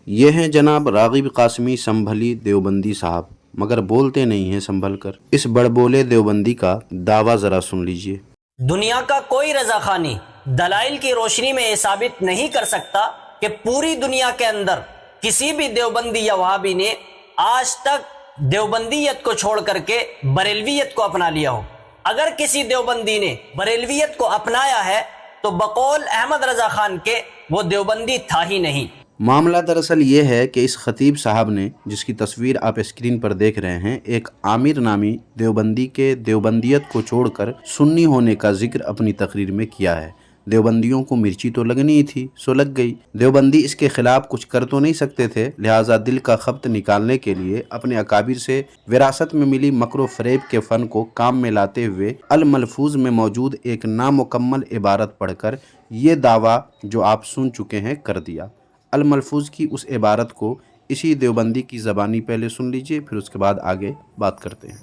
یہ ہیں جناب راغب قاسمی سنبھلی دیوبندی صاحب، مگر بولتے نہیں ہیں سنبھل کر۔ اس بڑبولے دیوبندی کا دعویٰ ذرا سن لیجئے۔ دنیا کا کوئی رضاخانی دلائل کی روشنی میں یہ ثابت نہیں کر سکتا کہ پوری دنیا کے اندر کسی بھی دیوبندی یا وہابی نے آج تک دیوبندیت کو چھوڑ کر کے بریلویت کو اپنا لیا ہو۔ اگر کسی دیوبندی نے بریلویت کو اپنایا ہے تو بقول احمد رضا خان کے وہ دیوبندی تھا ہی نہیں۔ معاملہ دراصل یہ ہے کہ اس خطیب صاحب نے، جس کی تصویر آپ اسکرین پر دیکھ رہے ہیں، ایک عامر نامی دیوبندی کے دیوبندیت کو چھوڑ کر سنی ہونے کا ذکر اپنی تقریر میں کیا ہے۔ دیوبندیوں کو مرچی تو لگنی ہی تھی، سو لگ گئی۔ دیوبندی اس کے خلاف کچھ کر تو نہیں سکتے تھے، لہٰذا دل کا خبط نکالنے کے لیے اپنے اکابر سے وراثت میں ملی مکر و فریب کے فن کو کام میں لاتے ہوئے الملفوظ میں موجود ایک نامکمل عبارت پڑھ کر یہ دعویٰ جو آپ سن چکے ہیں کر دیا۔ الملفوظ کی اس عبارت کو اسی دیوبندی کی زبانی پہلے سن لیجئے، پھر اس کے بعد آگے بات کرتے ہیں۔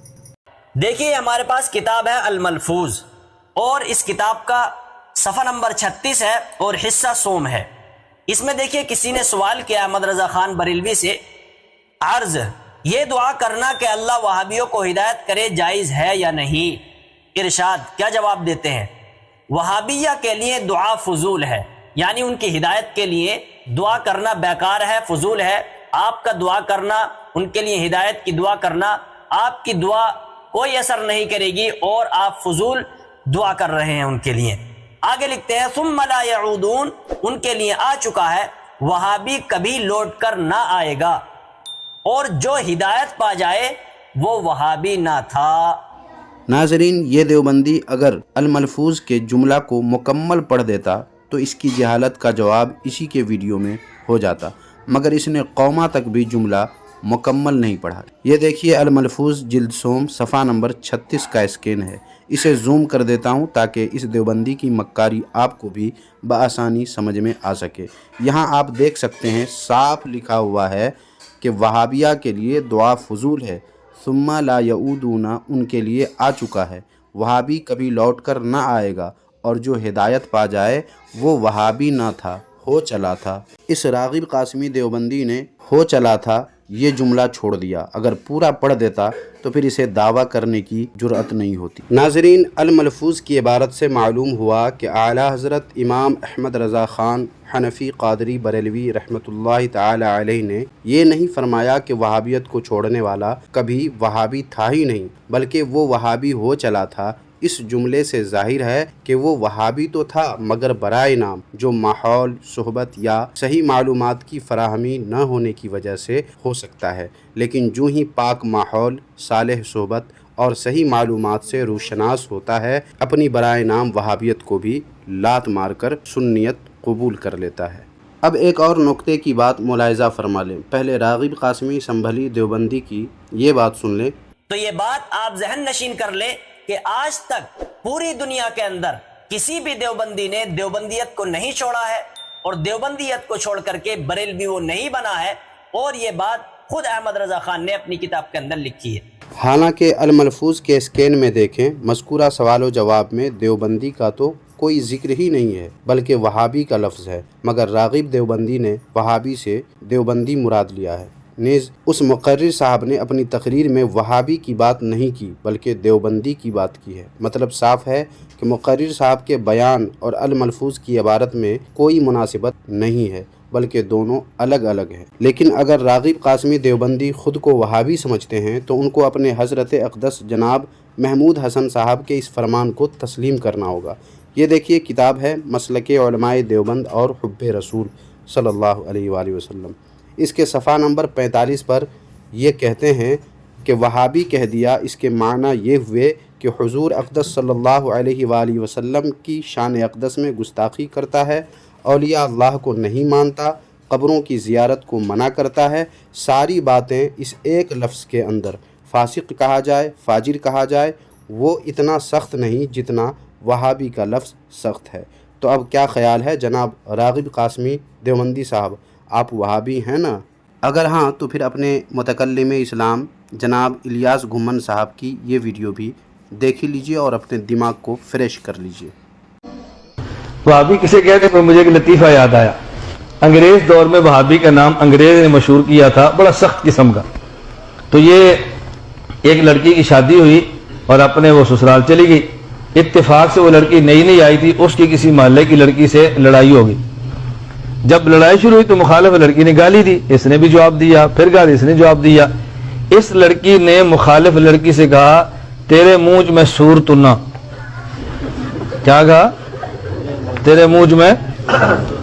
دیکھیے ہمارے پاس کتاب ہے الملفوظ، اور اس کتاب کا صفحہ نمبر 36 ہے اور حصہ سوم ہے۔ اس میں دیکھیے کسی نے سوال کیا احمد رضا خان بریلوی سے، عرض یہ دعا کرنا کہ اللہ وہابیوں کو ہدایت کرے جائز ہے یا نہیں؟ ارشاد کیا جواب دیتے ہیں؟ وہابیہ کے لیے دعا فضول ہے، یعنی ان کی ہدایت کے لیے دعا کرنا بیکار ہے، فضول ہے۔ آپ کا دعا کرنا، ان کے لیے ہدایت کی دعا کرنا، آپ کی دعا کوئی اثر نہیں کرے گی اور آپ فضول دعا کر رہے ہیں ان کے لیے۔ آگے لکھتے ہیں ثم لا یعودون، ان کے لیے آ چکا ہے وہابی کبھی لوٹ کر نہ آئے گا، اور جو ہدایت پا جائے وہ وہابی نہ تھا۔ ناظرین، یہ دیوبندی اگر الملفوظ کے جملہ کو مکمل پڑھ دیتا تو اس کی جہالت کا جواب اسی کے ویڈیو میں ہو جاتا، مگر اس نے قوما تک بھی جملہ مکمل نہیں پڑھا۔ یہ دیکھیے الملفوظ جلد سوم صفحہ نمبر 36 کا اسکین ہے۔ اسے زوم کر دیتا ہوں تاکہ اس دیوبندی کی مکاری آپ کو بھی بآسانی سمجھ میں آ سکے۔ یہاں آپ دیکھ سکتے ہیں صاف لکھا ہوا ہے کہ وہابیہ کے لیے دعا فضول ہے۔ ثم لا یعودون، ان کے لیے آ چکا ہے وہابی کبھی لوٹ کر نہ آئے گا، اور جو ہدایت پا جائے وہ وہابی نہ تھا، ہو چلا تھا۔ اس راغب قاسمی دیوبندی نے ہو چلا تھا یہ جملہ چھوڑ دیا، اگر پورا پڑھ دیتا تو پھر اسے دعویٰ کرنے کی جرأت نہیں ہوتی۔ ناظرین، الملفوظ کی عبارت سے معلوم ہوا کہ اعلیٰ حضرت امام احمد رضا خان حنفی قادری بریلوی رحمۃ اللہ تعالی علیہ نے یہ نہیں فرمایا کہ وہابیت کو چھوڑنے والا کبھی وہابی تھا ہی نہیں، بلکہ وہ وہابی ہو چلا تھا۔ اس جملے سے ظاہر ہے کہ وہ وہابی تو تھا مگر برائے نام، جو ماحول، صحبت یا صحیح معلومات کی فراہمی نہ ہونے کی وجہ سے ہو سکتا ہے، لیکن جو ہی پاک ماحول، صالح صحبت اور صحیح معلومات سے روشناس ہوتا ہے، اپنی برائے نام وہابیت کو بھی لات مار کر سنیت قبول کر لیتا ہے۔ اب ایک اور نقطے کی بات ملاحظہ فرما لیں۔ پہلے راغب قاسمی سنبھلی دیوبندی کی یہ بات سن لیں۔ تو یہ بات آپ ذہن نشین کر لیں کہ آج تک پوری دنیا کے اندر کسی بھی دیوبندی نے دیوبندیت کو نہیں چھوڑا ہے، اور دیوبندیت کو چھوڑ کر کے بریلوی وہ نہیں بنا ہے، اور یہ بات خود احمد رضا خان نے اپنی کتاب کے اندر لکھی ہے۔ حالانکہ الملفوظ کے اسکین میں دیکھیں، مذکورہ سوال و جواب میں دیوبندی کا تو کوئی ذکر ہی نہیں ہے، بلکہ وہابی کا لفظ ہے، مگر راغب دیوبندی نے وہابی سے دیوبندی مراد لیا ہے۔ نیز اس مقرر صاحب نے اپنی تقریر میں وہابی کی بات نہیں کی بلکہ دیوبندی کی بات کی ہے۔ مطلب صاف ہے کہ مقرر صاحب کے بیان اور الملفوظ کی عبارت میں کوئی مناسبت نہیں ہے، بلکہ دونوں الگ الگ ہیں۔ لیکن اگر راغب قاسمی دیوبندی خود کو وہابی سمجھتے ہیں تو ان کو اپنے حضرت اقدس جناب محمود حسن صاحب کے اس فرمان کو تسلیم کرنا ہوگا۔ یہ دیکھیے کتاب ہے مسلک علماء دیوبند اور حب رسول صلی اللہ علیہ وآلہ وسلم۔ اس کے صفحہ نمبر 45 پر یہ کہتے ہیں کہ وہابی کہہ دیا، اس کے معنی یہ ہوئے کہ حضور اقدس صلی اللہ علیہ وآلہ وسلم کی شان اقدس میں گستاخی کرتا ہے، اولیاء اللہ کو نہیں مانتا، قبروں کی زیارت کو منع کرتا ہے۔ ساری باتیں اس ایک لفظ کے اندر، فاسق کہا جائے، فاجر کہا جائے، وہ اتنا سخت نہیں جتنا وہابی کا لفظ سخت ہے۔ تو اب کیا خیال ہے جناب راغب قاسمی دیوبندی صاحب، آپ وہابی ہیں نا؟ اگر ہاں تو پھر اپنے متکلم اسلام جناب الیاس گھمن صاحب کی یہ ویڈیو بھی دیکھ لیجئے اور اپنے دماغ کو فریش کر لیجئے۔ وہابی کسے کہتے ہیں؟ مجھے ایک لطیفہ یاد آیا۔ انگریز دور میں وہابی کا نام انگریز نے مشہور کیا تھا، بڑا سخت قسم کا. تو یہ ایک لڑکی کی شادی ہوئی اور اپنے وہ سسرال چلی گئی. اتفاق سے وہ لڑکی نئی آئی تھی، اس کی کسی محلے کی لڑکی سے لڑائی ہو گئی. جب لڑائی شروع ہوئی تو مخالف لڑکی نے گالی دی، اس نے بھی جواب دیا، پھر گالی اس نے جواب دیا. اس لڑکی نے مخالف لڑکی سے کہا تیرے منہ میں سور تنا. کیا کہا؟ تیرے منہ میں،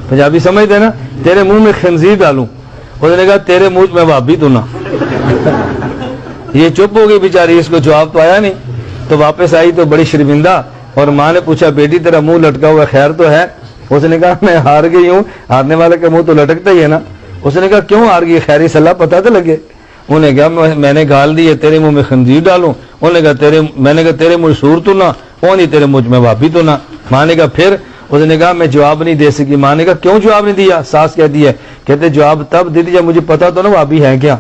پنجابی سمجھتے نا، تیرے منہ میں خنزیر ڈالوں. اس نے کہا تیرے منہ میں وہابی تنا. یہ چپ ہو گئی بیچاری، اس کو جواب تو آیا نہیں. تو واپس آئی تو بڑی شرمندہ، اور ماں نے پوچھا بیٹی تیرا منہ لٹکا ہوا خیر تو ہے؟ اس نے کہا میں ہار گئی ہوں. ہارنے والے کا منہ تو لٹکتا ہی ہے نا. اس نے کہا کیوں ہار گئی؟ خیری صلاح پتہ تو لگے. انہوں نے کہا میں نے گال دی ہے، تیرے منہ میں خنزیر ڈالوں. انہوں نے کہا میں نے کہا تیرے منہ سور تو نہ، وہ نہیں تیرے منہ میں وہابی تو نہ. ماں نے کہا پھر؟ اس نے کہا میں جواب نہیں دے سکی. ماں نے کہا کیوں جواب نہیں دیا؟ ساس کہتی ہے، کہتے جواب تب دے دیا مجھے پتا تو نا وہابی ہے کیا،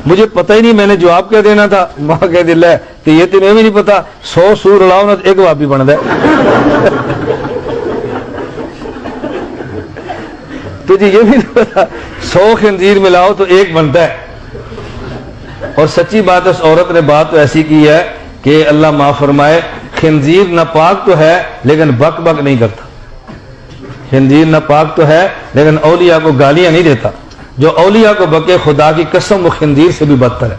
مجھے پتہ ہی نہیں، میں نے جواب کیا دینا تھا. ماں کہتی لے تو یہ تمہیں بھی نہیں پتا، 100 سور اڑاؤ نا ایک وہابی بن دے. تجھے یہ بھی نہیں پتا 100 خنزیر ملاؤ تو ایک بنتا ہے. اور سچی بات اس عورت نے بات تو ایسی کی ہے کہ اللہ معاف فرمائے، خنزیر ناپاک تو ہے لیکن بک بک نہیں کرتا. خنزیر ناپاک تو ہے لیکن اولیاء کو گالیاں نہیں دیتا. جو اولیاء کو بکے خدا کی قسم وہ خنزیر سے بھی بدتر ہے.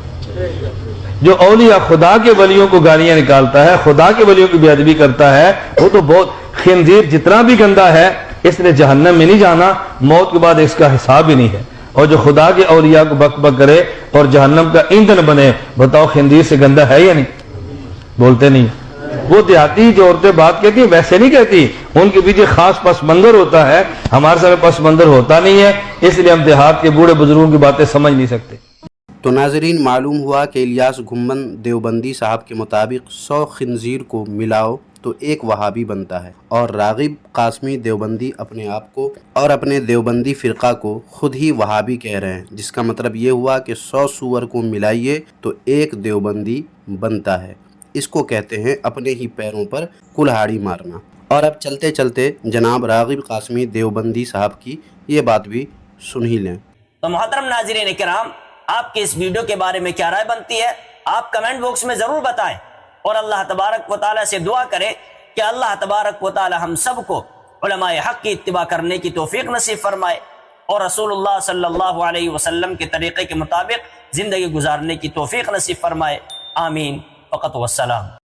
جو اولیاء خدا کے ولیوں کو گالیاں نکالتا ہے، خدا کے ولیوں کی بے ادبی کرتا ہے، وہ تو بہت. خنزیر جتنا بھی گندا ہے اس نے جہنم میں نہیں جانا، موت کے بعد اس کا حساب ہی نہیں ہے. اور جو خدا کے اولیاء کو بک بک کرے اور جہنم کا ایندھن بنے، بتاؤ خنزیر سے گندا ہے یا نہیں؟ بولتے نہیں. وہ دیہاتی جو عورتیں بات کہتی ہیں ویسے نہیں کہتی، ان کے پیچھے خاص پس منظر ہوتا ہے. ہمارے سامنے پس منظر ہوتا نہیں ہے، اس لیے ہم دیہات کے بوڑھے بزرگوں کی باتیں سمجھ نہیں سکتے. تو ناظرین معلوم ہوا کہ الیاس گھمبند دیوبندی صاحب کے مطابق 100 خنزیر کو ملاؤ تو ایک وہابی بنتا ہے، اور راغب قاسمی دیوبندی اپنے آپ کو اور اپنے دیوبندی فرقہ کو خود ہی وہابی کہہ رہے ہیں، جس کا مطلب یہ ہوا کہ 100 سور کو ملائیے تو ایک دیوبندی بنتا ہے. اس کو کہتے ہیں اپنے ہی پیروں پر کلہاڑی مارنا. اور اب چلتے چلتے جناب راغب قاسمی دیوبندی صاحب کی یہ بات بھی سن ہی لیں. تو محترم ناظرین کرام، آپ کے اس ویڈیو کے بارے میں کیا رائے بنتی ہے آپ کمنٹ باکس میں ضرور بتائیں، اور اللہ تبارک و تعالیٰ سے دعا کریں کہ اللہ تبارک و تعالیٰ ہم سب کو علماء حق کی اتباع کرنے کی توفیق نصیب فرمائے، اور رسول اللہ صلی اللہ علیہ وسلم کے طریقے کے مطابق زندگی گزارنے کی توفیق نصیب فرمائے. آمین. فقط والسلام.